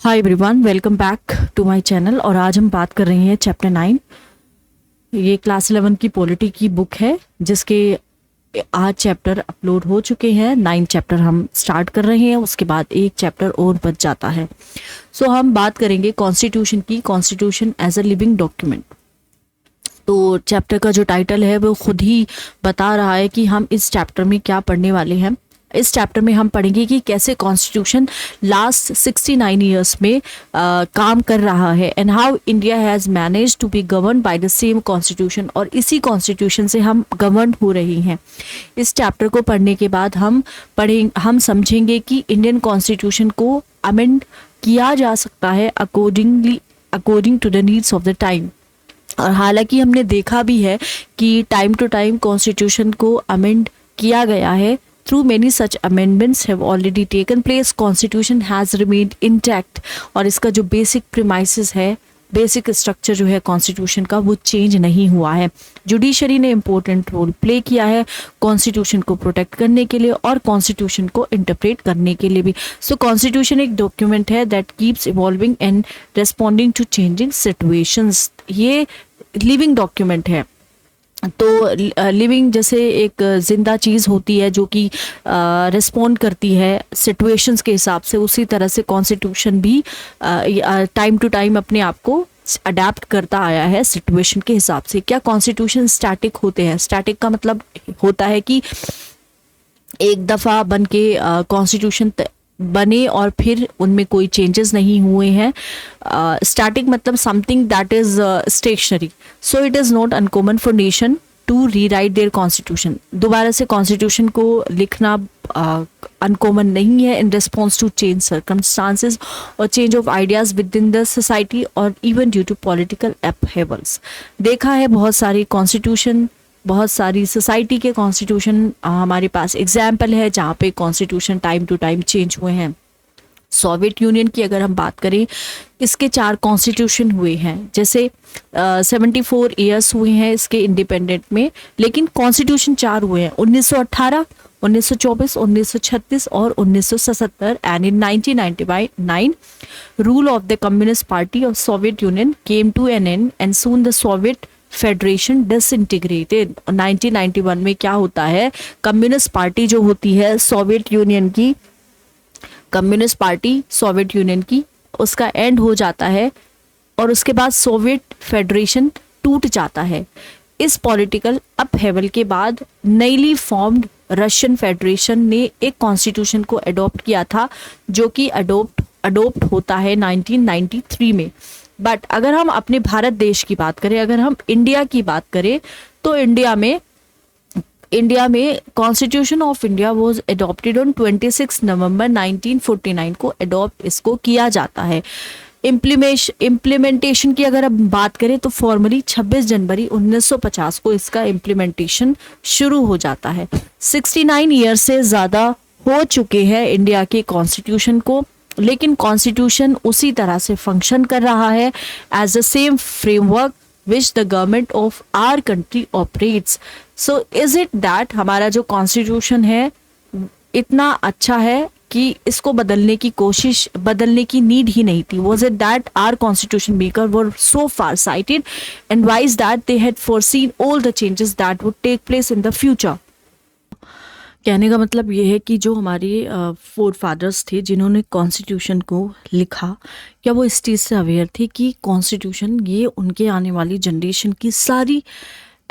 Hi everyone, welcome back to my channel. और आज हम बात कर रहे हैं चैप्टर 9। ये क्लास 11 की पॉलिटी की बुक है जिसके आज चैप्टर अपलोड हो चुके हैं। 9 चैप्टर हम स्टार्ट कर रहे हैं, उसके बाद एक चैप्टर और बच जाता है। सो हम बात करेंगे कॉन्स्टिट्यूशन की, constitution as a living document. तो चैप्टर का जो टाइटल है वो खुद ही बता रहा है कि हम इस चैप्टर में क्या पढ़ने वाले हैं। इस चैप्टर में हम पढ़ेंगे कि कैसे कॉन्स्टिट्यूशन लास्ट 69 ईयर्स में काम कर रहा है and how India has manage to be govern by the same constitution, और इसी कॉन्स्टिट्यूशन से हम गवर्न हो रही हैं। इस चैप्टर को पढ़ने के बाद हम समझेंगे कि इंडियन कॉन्स्टिट्यूशन को अमेंड किया जा सकता है according to the needs of the time. और हालांकि हमने देखा भी है कि टाइम टू टाइम कॉन्स्टिट्यूशन को अमेंड किया गया है। Through many such amendments have already taken place, constitution has remained intact. और इसका जो बेसिक प्रीमाइसेस है, बेसिक स्ट्रक्चर जो है कॉन्स्टिट्यूशन का, वो चेंज नहीं हुआ है। जुडिशरी ने इम्पोर्टेंट रोल प्ले किया है कॉन्स्टिट्यूशन को प्रोटेक्ट करने के लिए और कॉन्स्टिट्यूशन को इंटरप्रेट करने के लिए भी। सो कॉन्स्टिट्यूशन एक डॉक्यूमेंट है that keeps evolving and responding to changing situations. ये लिविंग डॉक्यूमेंट है। तो लिविंग जैसे एक जिंदा चीज़ होती है जो कि रिस्पॉन्ड करती है सिचुएशंस के हिसाब से, उसी तरह से कॉन्स्टिट्यूशन भी टाइम टू टाइम अपने आप को अडेप्ट करता आया है सिचुएशन के हिसाब से। क्या कॉन्स्टिट्यूशन स्टैटिक होते हैं? स्टैटिक का मतलब होता है कि एक दफ़ा बन के कॉन्स्टिट्यूशन बने और फिर उनमें कोई चेंजेस नहीं हुए हैं। स्टैटिक मतलब something that is stationary. So it is not uncommon for nation to rewrite their constitution. दोबारा से कॉन्स्टिट्यूशन को लिखना अनकॉमन नहीं है in response to change circumstances और change of ideas within the society और even due to political upheavals. देखा है बहुत सारी कॉन्स्टिट्यूशन, बहुत सारी सोसाइटी के कॉन्स्टिट्यूशन हमारे पास एग्जाम्पल है जहाँ पे constitution time to time change हुए हैं। सोवियत यूनियन की अगर हम बात करें, इसके 4 कॉन्स्टिट्यूशन हुए हैं। जैसे 74 ईयर्स हुए हैं इसके इंडिपेंडेंट में, लेकिन कॉन्स्टिट्यूशन 4 हुए हैं, 1918, 1924, 1936 और 1977। And in 1999 rule of the communist party of Soviet Union came to an end and soon the Soviet federation disintegrated. 1991 में क्या होता है, कम्युनिस्ट पार्टी जो होती है सोवियत यूनियन की, कम्युनिस्ट पार्टी सोवियत यूनियन की, उसका एंड हो जाता है और उसके बाद सोवियत फेडरेशन टूट जाता है। इस पॉलिटिकल अपहेवल के बाद नईली फॉर्म्ड रशियन फेडरेशन ने एक कॉन्स्टिट्यूशन को अडॉप्ट किया था जो कि अडोप्ट होता है 1993 में। बट अगर हम अपने भारत देश की बात करें, अगर हम इंडिया की बात करें, तो इंडिया में constitution of India was adopted on 26 नवंबर 1949 को अडॉप्ट इसको किया जाता है। इम्प्लीमेंटेशन की अगर हम बात करें तो फॉर्मली 26 जनवरी 1950 को इसका इम्प्लीमेंटेशन शुरू हो जाता है। 69 ईयर से ज़्यादा हो चुके हैं इंडिया के कॉन्स्टिट्यूशन को, लेकिन कॉन्स्टिट्यूशन उसी तरह से फंक्शन कर रहा है as the same framework which the government of our country operates. So is it that हमारा जो कॉन्स्टिट्यूशन है इतना अच्छा है कि इसको बदलने की नीड ही नहीं थी? Was it that our constitution maker were so far sighted and wise that they had foreseen all the changes that would take place in the future? कहने का मतलब ये है कि जो हमारे फोर फादर्स थे जिन्होंने कॉन्स्टिट्यूशन को लिखा, क्या वो इस चीज़ से अवेयर थे कि कॉन्स्टिट्यूशन ये उनके आने वाली जनरेशन की सारी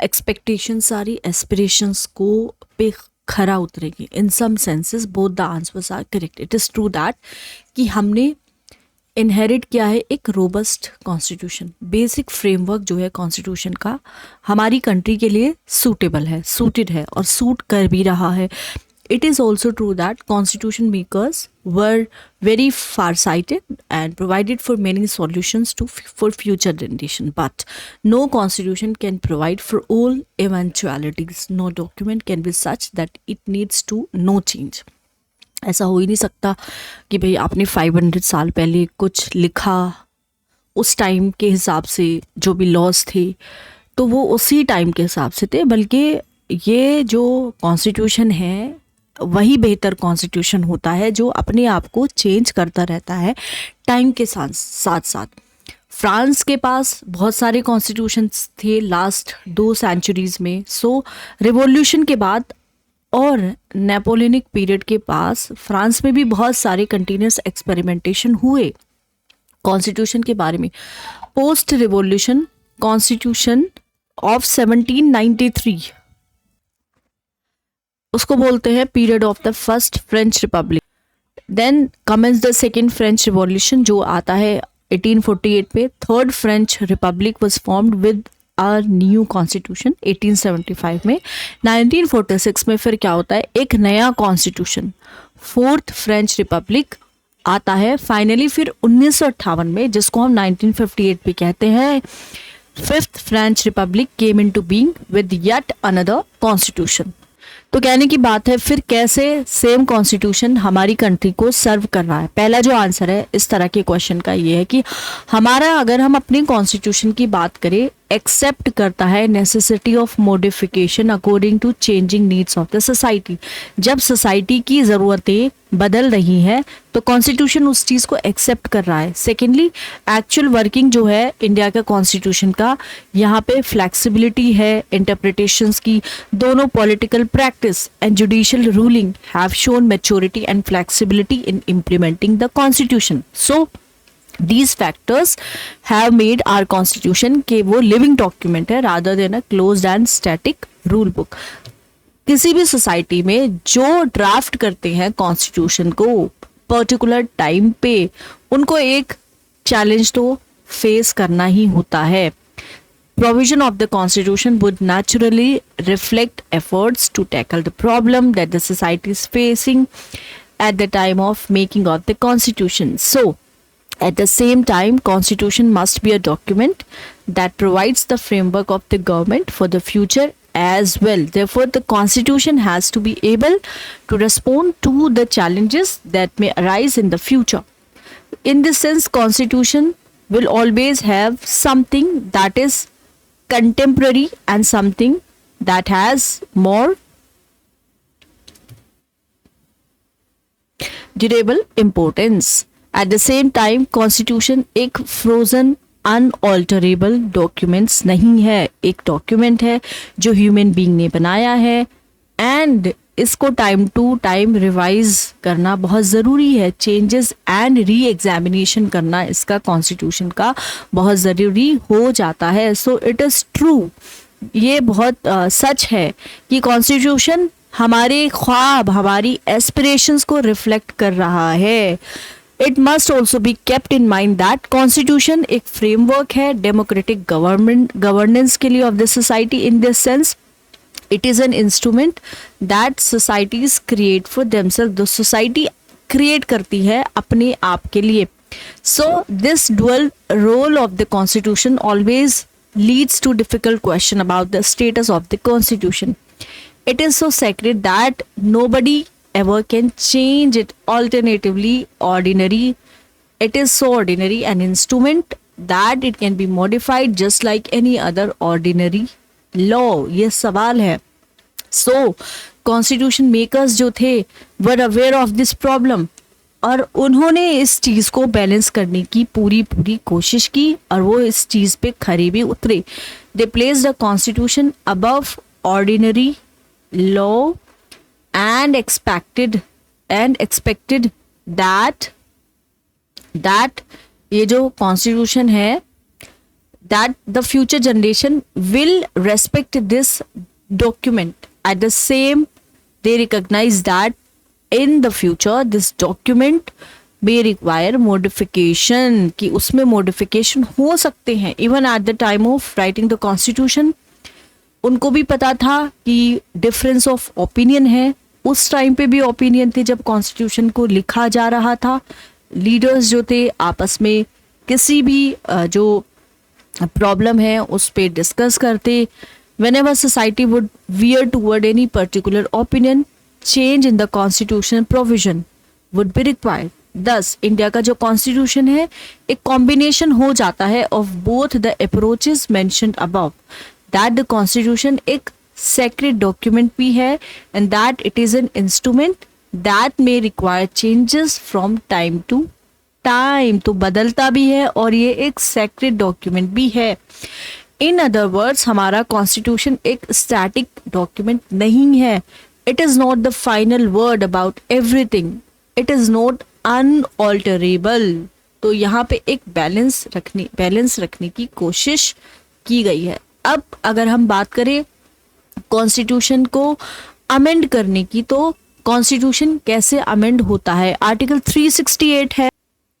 एक्सपेक्टेशन, सारी एस्पिरेशंस को पे खरा उतरेगी? In some senses both the answers are correct. It is true that कि हमने इनहेरिट किया है एक रोबस्ट कॉन्स्टिट्यूशन। बेसिक फ्रेमवर्क जो है कॉन्स्टिट्यूशन का हमारी कंट्री के लिए सूटेड है और सूट कर भी रहा है। It is also true that constitution makers were very far sighted and provided for many solutions for future generation, but no constitution can provide for all eventualities. No document can be such that it needs to no change. ऐसा हो ही नहीं सकता कि भाई आपने 500 साल पहले कुछ लिखा, उस टाइम के हिसाब से जो भी लॉज थे तो वो उसी टाइम के हिसाब से थे, बल्कि ये जो कॉन्स्टिट्यूशन है वही बेहतर कॉन्स्टिट्यूशन होता है जो अपने आप को चेंज करता रहता है टाइम के साथ साथ। फ्रांस के पास बहुत सारे कॉन्स्टिट्यूशंस थे लास्ट 2 सेंचुरीज में। सो रिवॉल्यूशन के बाद और नेपोलियनिक पीरियड के पास फ्रांस में भी बहुत सारे कंटिन्यूस एक्सपेरिमेंटेशन हुए कॉन्स्टिट्यूशन के बारे में। पोस्ट रिवॉल्यूशन कॉन्स्टिट्यूशन ऑफ 1793 उसको बोलते हैं period of the first French republic. Then commences the second French revolution जो आता है 1848 पे। Third French republic was formed with a new constitution 1875 में। 1946 में फिर क्या होता है, एक नया कॉन्स्टिट्यूशन, फोर्थ फ्रेंच रिपब्लिक आता है फाइनली। फिर 1958 में, जिसको हम 1958 पे कहते हैं, fifth French Republic came into being with yet another constitution. तो कहने की बात है फिर कैसे सेम कॉन्स्टिट्यूशन हमारी कंट्री को सर्व कर रहा है। पहला जो आंसर है इस तरह के क्वेश्चन का ये है कि हमारा, अगर हम अपने कॉन्स्टिट्यूशन की बात करें, एक्सेप्ट करता है necessity of modification according to changing needs of the society. जब सोसाइटी की ज़रूरतें बदल रही हैं तो कॉन्स्टिट्यूशन उस चीज़ को एक्सेप्ट कर रहा है। सेकेंडली, एक्चुअल वर्किंग जो है इंडिया का कॉन्स्टिट्यूशन का, यहाँ पे फ्लेक्सिबिलिटी है इंटरप्रिटेशंस की। दोनों political practice and judicial ruling have shown maturity and flexibility in implementing the constitution. So these factors have made our constitution कि वो living document है rather than a closed and static rule book। किसी भी society में जो draft करते हैं constitution को पर्टिकुलर टाइम पे, उनको एक चैलेंज तो फेस करना ही होता है। Provision of the constitution would naturally reflect efforts to tackle the problem that the society is facing at the time of making of the constitution. So at the same time, constitution must be a document that provides the framework of the government for the future as well. Therefore, the constitution has to be able to respond to the challenges that may arise in the future. In this sense, constitution will always have something that is contemporary and something that has more durable importance. At the same time, constitution एक frozen unalterable documents नहीं है, एक document है जो human being ने बनाया है and इसको टाइम टू टाइम रिवाइज करना बहुत ज़रूरी है। चेंजेस एंड री एग्जामिनेशन करना इसका कॉन्स्टिट्यूशन का बहुत ज़रूरी हो जाता है। सो इट इज़ ट्रू, ये बहुत सच है कि कॉन्स्टिट्यूशन हमारे ख्वाब, हमारी एस्पिरेशंस को रिफ्लेक्ट कर रहा है। It must also be kept in mind that Constitution एक framework है democratic governance के लिए of the society. In this sense, it is an instrument that societies create for themselves. The society create करती है अपने आप के लिए. So this dual role of the Constitution always leads to difficult question about the status of the Constitution. It is so sacred that nobody ever can change it. Alternatively, ordinary, it is so ordinary an instrument that it can be modified just like any other ordinary law. ये सवाल है. So constitution makers जो थे were aware of this problem और उन्होंने इस चीज को बैलेंस करने की पूरी कोशिश की और वो इस चीज पे खरे भी उतरे. They placed the constitution above ordinary law and expected that ये जो कॉन्स्टिट्यूशन है that the future generation will respect this document. At the same, they recognize that in the future this document may require modification, कि उसमें modification हो सकते हैं. Even at the time of writing the constitution, उनको भी पता था कि डिफरेंस ऑफ ओपिनियन है. उस टाइम पे भी ओपिनियन थे जब कॉन्स्टिट्यूशन को लिखा जा रहा था. लीडर्स जो थे आपस में किसी भी जो प्रॉब्लम है उस पे डिस्कस करते. whenever society would veer toward any particular opinion, change in the constitutional provision would be required. Thus, India का जो कॉन्स्टिट्यूशन है एक कॉम्बिनेशन हो जाता है of both the approaches mentioned above. That the constitution एक sacred document भी है, and that it is an instrument that may require changes from time to time. तो बदलता भी है और ये एक sacred document भी है. इन अदर वर्ड्स हमारा कॉन्स्टिट्यूशन एक स्टैटिक डॉक्यूमेंट नहीं है. It is not the final word about everything. It is not unalterable. तो यहाँ पे एक बैलेंस रखने की कोशिश की गई है. अब अगर हम बात करें कॉन्स्टिट्यूशन को अमेंड करने की, तो कॉन्स्टिट्यूशन कैसे अमेंड होता है. आर्टिकल 368 है.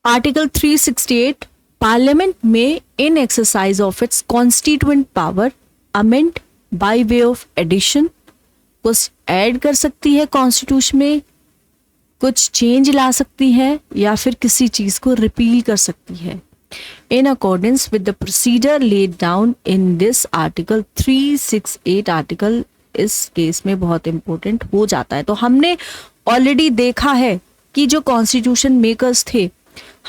आर्टिकल 368, पार्लियामेंट में in exercise of its constituent power amend by way of addition, कुछ ऐड कर सकती है कॉन्स्टिट्यूशन में, कुछ चेंज ला सकती है, या फिर किसी चीज को रिपील कर सकती है. In accordance with the procedure laid down in this article 368. Article इस केस में बहुत इंपॉर्टेंट हो जाता है. तो हमने ऑलरेडी देखा है कि जो कॉन्स्टिट्यूशन मेकर्स थे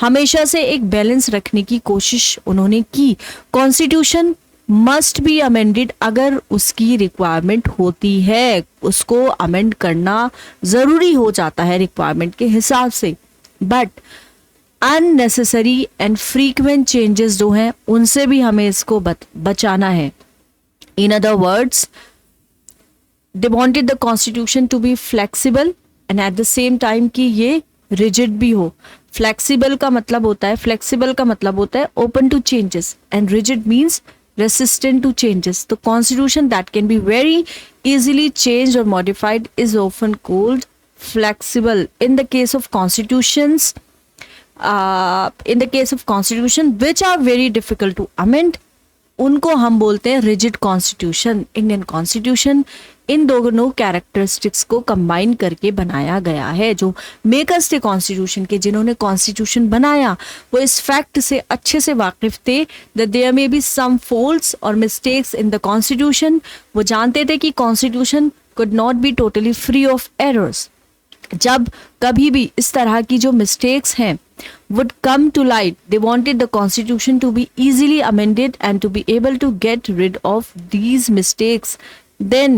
हमेशा से एक बैलेंस रखने की कोशिश उन्होंने की. कॉन्स्टिट्यूशन मस्ट बी अमेंडेड अगर उसकी रिक्वायरमेंट होती है, उसको अमेंड करना जरूरी हो जाता है रिक्वायरमेंट के हिसाब से. But unnecessary and frequent changes जो हैं उनसे भी हमें इसको बचाना है. In other words, they wanted the constitution to be flexible and at the same time कि ये रिजिड भी हो. फ्लेक्सिबल का मतलब होता है open to changes, and rigid means resistant to changes. तो constitution that can be very easily changed और modified is often called flexible. In the case of constitutions which are very difficult to amend, उनको हम बोलते हैं rigid constitution. Indian constitution in दोनों characteristics को combine करके बनाया गया है. जो मेकर्स थे कॉन्स्टिट्यूशन के, जिन्होंने कॉन्स्टिट्यूशन बनाया, वो इस फैक्ट से अच्छे से वाकिफ थे that there may be some faults or mistakes in the constitution. वो जानते थे कि constitution could not be totally free of errors. जब कभी भी इस तरह की जो मिस्टेक्स हैं would come to light, they wanted the constitution to be easily amended and to be able to get rid of these mistakes. Then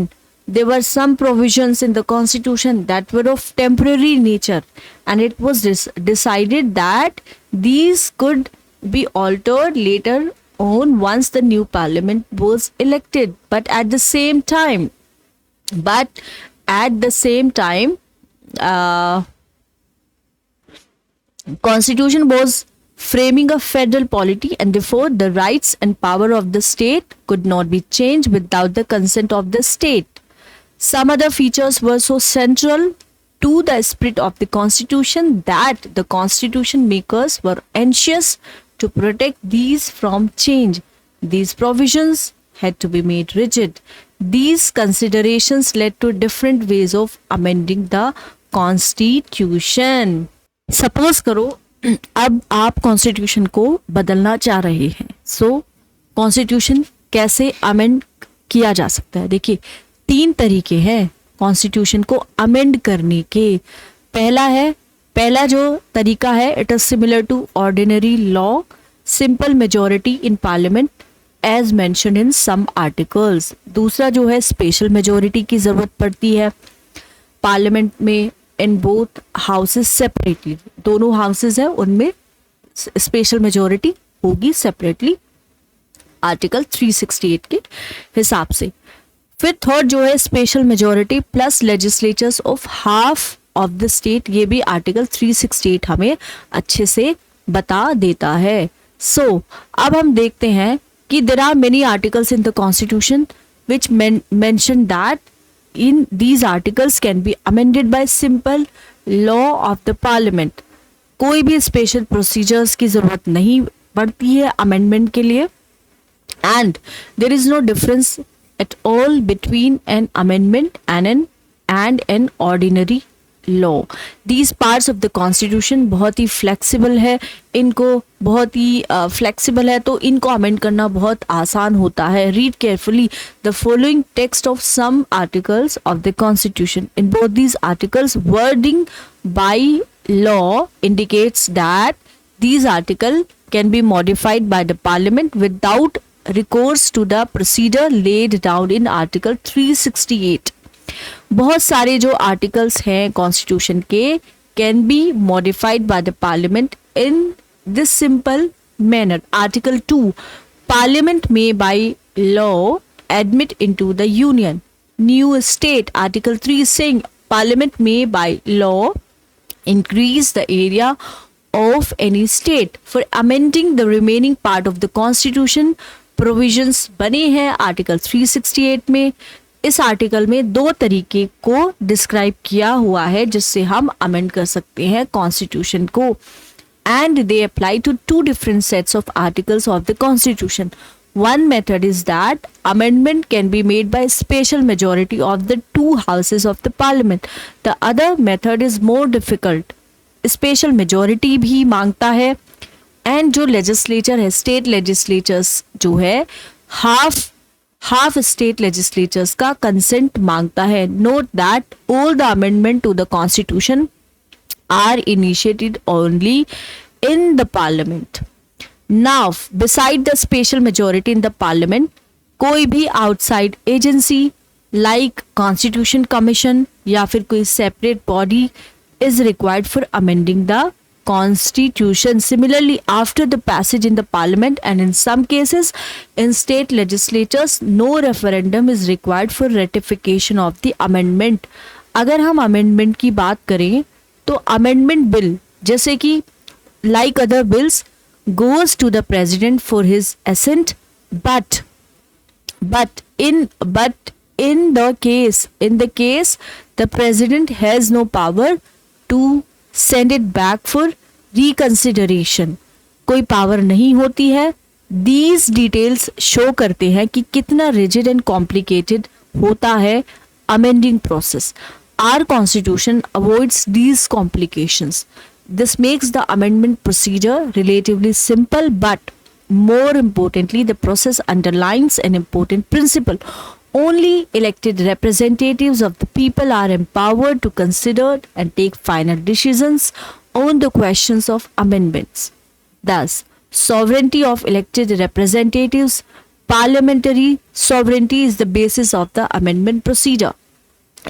there were some provisions in the constitution that were of temporary nature, and it was decided that these could be altered later on once the new parliament was elected. But at the same time, Constitution was framing a federal polity, and therefore the rights and power of the state could not be changed without the consent of the state. Some other features were so central to the spirit of the constitution that the constitution makers were anxious to protect these from change. These provisions had to be made rigid. These considerations led to different ways of amending the constitution. Suppose करो अब आप constitution को बदलना चाह रहे हैं. सो constitution कैसे amend किया जा सकता है. देखिए 3 तरीके हैं कॉन्स्टिट्यूशन को अमेंड करने के. पहला जो तरीका है, it is similar to ordinary law, simple majority in parliament as mentioned in some articles. दूसरा जो है, स्पेशल मेजॉरिटी की जरूरत पड़ती है पार्लियामेंट में इन बोथ हाउसेस सेपरेटली. दोनों हाउसेस है उनमें स्पेशल मेजॉरिटी होगी सेपरेटली आर्टिकल 368 के हिसाब से. फिर थर्ड जो है, special majority plus legislatures of half of the state. ये भी आर्टिकल 368 हमें अच्छे से बता देता है. सो अब हम देखते हैं कि there are many articles in the constitution which mention that in these articles can be amended by simple law of the parliament. कोई भी स्पेशल प्रोसीजर्स की जरूरत नहीं पड़ती है अमेंडमेंट के लिए. and there is no difference at all between an amendment and an ordinary law. These parts of the constitution बहुत ही flexible है, इनको बहुत ही flexible है, तो इनको amend करना बहुत आसान होता है. Read carefully the following text of some articles of the constitution. In both these articles, wording by law indicates that these articles can be modified by the parliament without recourse to the procedure laid down in Article 368. बहुत सारे जो articles हैं constitution के can be modified by the parliament in this simple manner. Article 2, parliament में by law admit into the union new state. Article 3 is saying parliament may by law increase the area of any state. For amending the remaining part of the constitution, provisions बने हैं article 368 में. इस article में दो तरीके को describe किया हुआ है जिससे हम अमेंड कर सकते हैं कॉन्स्टिट्यूशन को, and they apply to two different sets of articles of the constitution. One method is that amendment can be made by special majority of the two houses of the parliament. The other method is more difficult. Special majority भी मांगता है, and जो legislature है, state legislatures जो है, half state legislatures का consent मांगता है. Note that all the amendment to the constitution are initiated only in the parliament. Now, beside the special majority in the parliament, कोई भी outside agency like Constitution Commission या फिर कोई separate body is required for amending the constitution. Similarly, after the passage in the parliament and in some cases in state legislatures, no referendum is required for ratification of the amendment. अगर हम amendment की बात करें तो amendment bill जैसे कि like other bills goes to the president for his assent, but in the case the president has no power to send it back for reconsideration. कोई power नहीं होती है. These details show करते हैं कि कितना rigid and complicated होता है amending process. Our constitution avoids these complications. This makes the amendment procedure relatively simple, but more importantly, the process underlines an important principle. Only elected representatives of the people are empowered to consider and take final decisions on the questions of amendments. Thus, sovereignty of elected representatives, parliamentary sovereignty is the basis of the amendment procedure.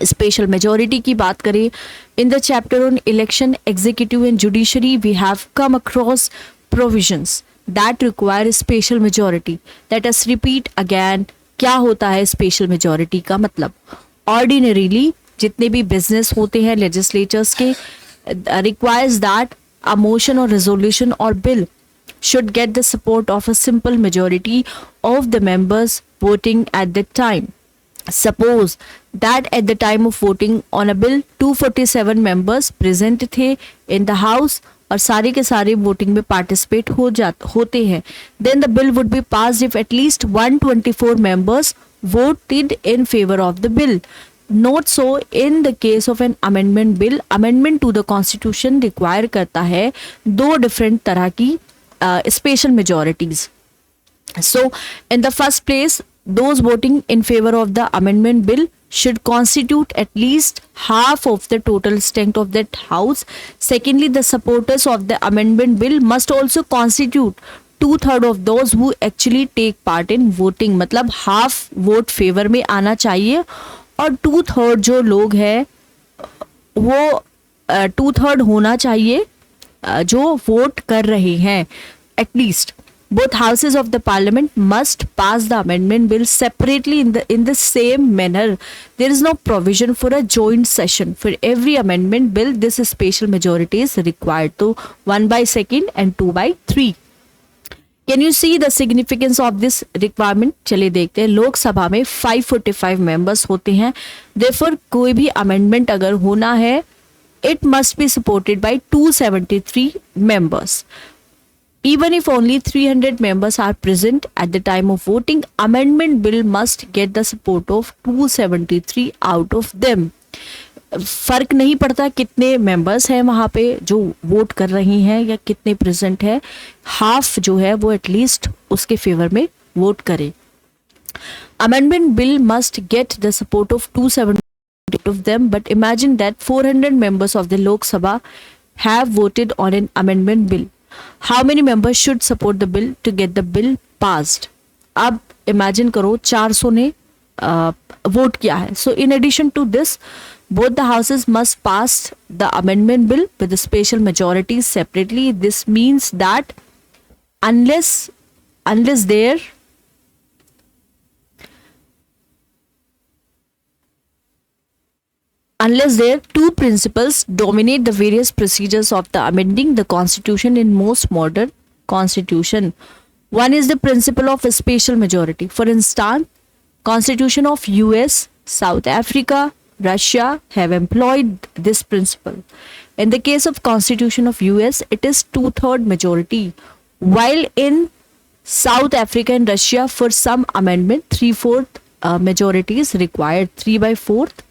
Special majority की बात करें, in the chapter on election executive and judiciary we have come across provisions that require special majority. Let us repeat again, क्या होता है special majority का मतलब? Ordinarily जितने भी बिजनेस होते हैं लेजिस्लेचर्स के, रिक्वायर्स दैट अ मोशन और रेजोल्यूशन और bill should get the support of a simple majority of the members voting at that time. Suppose that at the time of voting on a bill 247 members present थे in the house और सारे के सारे voting में participate होते हैं, then the bill would be passed if at least 124 members voted in favor of the bill. Not so in the case of an amendment bill. Amendment to the constitution require करता है दो different तरह की special majorities. So in the first place, those voting in favor of the amendment bill should constitute at least half of the total strength of that house. Secondly, the supporters of the amendment bill must also constitute 2/3 of those who actually take part in voting. मतलब half vote favor में आना चाहिए और 2/3 जो लोग हैं वो 2/3 होना चाहिए जो वोट कर रहे हैं. At least both houses of the parliament must pass the amendment bill separately in the same manner. There is no provision for a joint session for every amendment bill. This special majority is required. So 1/2 and 2/3. Can you see the significance of this requirement? चलिए देखते हैं. लोकसभा में 545 members होते हैं. Therefore कोई भी amendment अगर होना है, it must be supported by 273 members. Even if only 300 members are present at the time of voting, amendment bill must get the support of 273 out of them. फर्क नहीं पड़ता कितने मेंबर्स हैं वहाँ पे जो वोट कर रही हैं या कितने प्रेजेंट है, हाफ जो है वो एटलीस्ट उसके फेवर में वोट करे. Amendment bill must get the support of 270 of them, but imagine that 400 members of the Lok Sabha have voted on an amendment bill. How many members should support the bill to get the bill passed? अब imagine करो 400 ने vote किया है. So in addition to this, both the houses must pass the amendment bill with the special majorities separately. This means that unless unless there unless their two principles dominate the various procedures of the amending the constitution in most modern constitution. One is the principle of a special majority. For instance, constitution of US, South Africa, Russia have employed this principle. In the case of constitution of US, it is 2/3 majority, while in South Africa and Russia, for some amendment, 3/4 majority is required. 3/4